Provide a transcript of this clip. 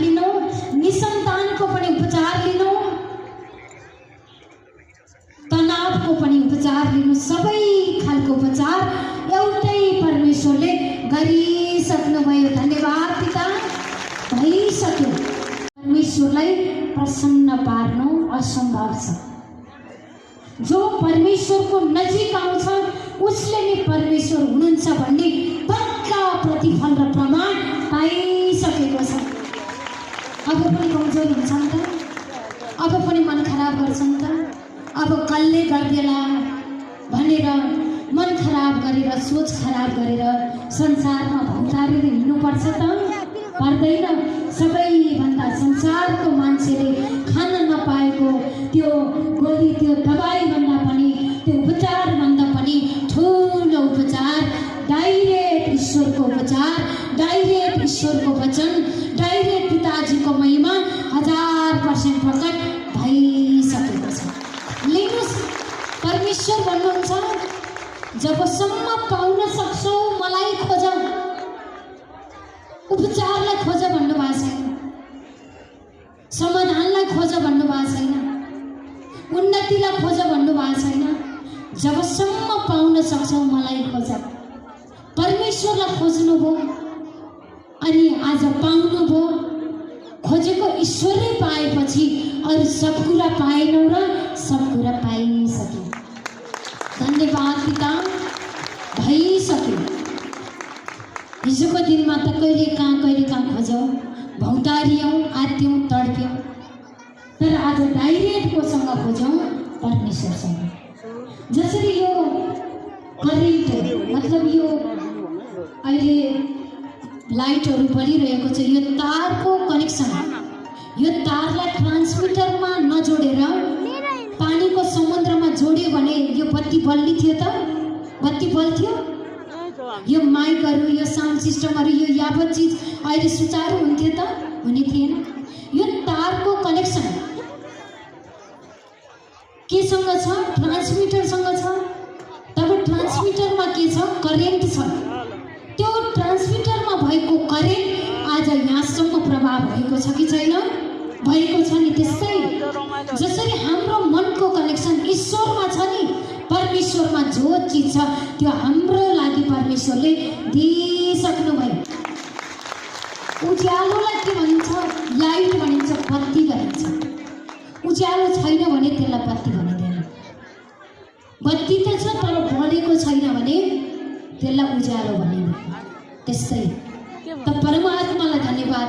लिनु, निसन्तानको पनि उपचार लिनु, तनावको पनि उपचार लिनु, सबै खालको उपचार एउटै परमेश्वरले गरिसक्नुभयो। धन्यवाद पिता, भइसक्यो। परमेश्वरलाई प्रसन्न पार्नु असम्भव छ। जो परमेश्वरको नजिक आउँछ उसले नै परमेश्वर हुनुहुन्छ भन्ने पक्का प्रतिफल र प्रमाण पाइसकेको छ। अब पनि कमजोर हुन्छन् त, अब पनि मन खराब गर्छन् त, अब कसले गर्देला भनेर मन खराब गरेर, सोच खराब गरेर संसारमा भौतारेर हिँड्नुपर्छ त? पर्दैन। सबैभन्दा संसारको मान्छेले खान नपाएको त्यो गोली, त्यो दबाईभन्दा पनि, त्यो उपचारभन्दा पनि ठुलो उपचार डाइरेक्ट ईश्वरको उपचार, डाइरेक्ट ईश्वरको वचन, डाइरेक्ट पिताजीको महिमा 1000% प्रकट भइसकेको छ। लिनुहोस्, परमेश्वर भन्नुहुन्छ जबसम्म पाउन सक्छौ मलाई खोज, उपचारलाई खोज भन्नुभएको छैन, समाधानलाई खोज भन्नुभएको छैन, उन्नतिलाई खोज भन्नुभएको छैन। जबसम्म पाउन सक्छौ मलाई खोज। परमेश्वरलाई खोज्नुभयो अनि आज पाउनुभयो। खोजेको ईश्वरले पाएपछि अरू सब कुरा पाएनौ र सब कुरा पाइसक्यो। धन्यवाद पिता, भइसक्यो। हिजोको दिनमा त कहिले कहाँ खोज्यौँ, भौतारियौँ, आत्यौँ, तड्प्यौँ, तर आज डाइरेक्ट कोसँग खोजौँ? परमेश्वरसँग। जसरी यो करेन्ट, मतलब यो अहिले लाइटहरू बलिरहेको छ, यो तारको कनेक्सन, यो तारलाई ट्रान्समिटरमा नजोडेर पानीको समुद्रमा जोड्यो भने यो बत्ती बल्ने थियो त? बत्ती बल्थ्यो? यो माइकहरू, यो साउन्ड सिस्टमहरू, यो यावत चिज अहिले सुचारू हुन्थ्यो त? हुने थिएन। यो तारको कनेक्सन केसँग छ? ट्रान्समिटरसँग छ। तब ट्रान्समिटरमा के छ? करेन्ट छ। त्यो ट्रान्समिटरमा भएको करेन्ट आज यहाँसम्म प्रभाव भएको छ कि छैन? भएको छ नि। त्यस्तै जसरी हाम्रो मनको कनेक्सन ईश्वरमा छ नि, परमेश्वरमा जो चिज छ त्यो हाम्रो लागि परमेश्वरले दिइसक्नुभयो। उज्यालोलाई के भनिन्छ? लाइट भनिन्छ, बत्ती भनिन्छ। उज्यालो छैन भने त्यसलाई बत्ती भनिँदैन। बत्ती त छ तर बलेको छैन भने त्यसलाई उज्यालो भनिँदैन। त्यस्तै त परमात्मालाई धन्यवाद।